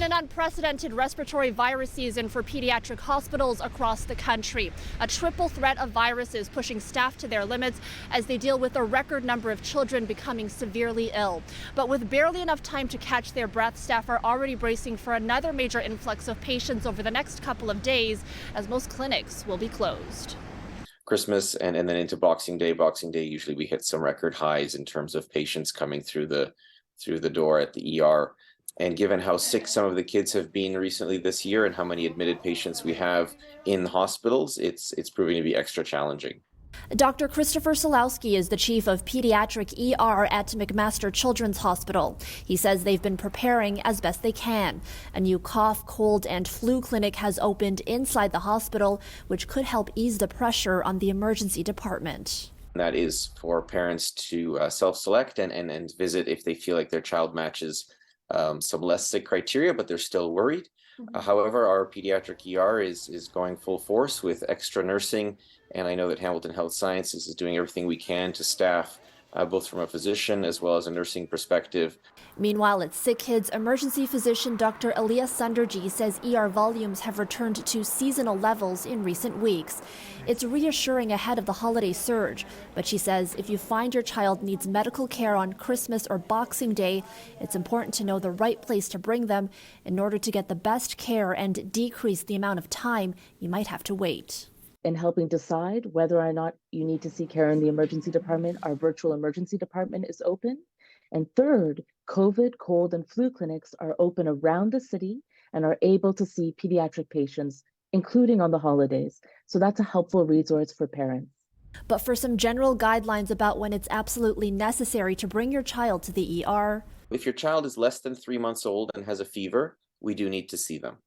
been an unprecedented respiratory virus season for pediatric hospitals across the country. A triple threat of viruses pushing staff to their limits as they deal with a record number of children becoming severely ill. But with barely enough time to catch their breath, staff are already bracing for another major influx of patients over the next couple of days, as most clinics will be closed. Christmas and then into Boxing Day. Boxing Day, usually we hit some record highs in terms of patients coming through the door at the ER. And given how sick some of the kids have been recently this year and how many admitted patients we have in hospitals, it's proving to be extra challenging. Dr. Christopher Solowski is the chief of pediatric ER at McMaster Children's Hospital. He says they've been preparing as best they can. A new cough, cold, and flu clinic has opened inside the hospital, which could help ease the pressure on the emergency department. That is for parents to self-select and visit if they feel like their child matches some less sick criteria, but they're still worried. However, our pediatric ER is going full force with extra nursing, and I know that Hamilton Health Sciences is doing everything we can to staff, both from a physician as well as a nursing perspective. Meanwhile, at Sick Kids, emergency physician Dr. Elias Sunderji says ER volumes have returned to seasonal levels in recent weeks. It's reassuring ahead of the holiday surge, but she says if you find your child needs medical care on Christmas or Boxing Day, it's important to know the right place to bring them in order to get the best care and decrease the amount of time you might have to wait. In helping decide whether or not you need to seek care in the emergency department, our virtual emergency department is open. And third, COVID, cold, and flu clinics are open around the city and are able to see pediatric patients, including on the holidays. So that's a helpful resource for parents. But for some general guidelines about when it's absolutely necessary to bring your child to the ER. If your child is less than 3 months old and has a fever, we do need to see them.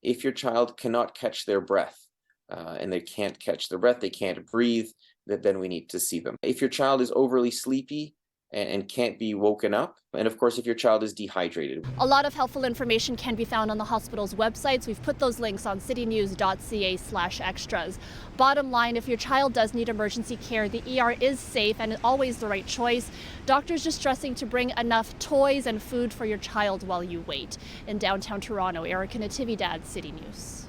If your child cannot catch their breath, and they can't catch their breath, they can't breathe, then we need to see them. If your child is overly sleepy and can't be woken up, and of course if your child is dehydrated. A lot of helpful information can be found on the hospital's websites. We've put those links on citynews.ca/extras. Bottom line, if your child does need emergency care, the ER is safe and always the right choice. Doctors just stressing to bring enough toys and food for your child while you wait. In downtown Toronto, Erica Natividad, City News.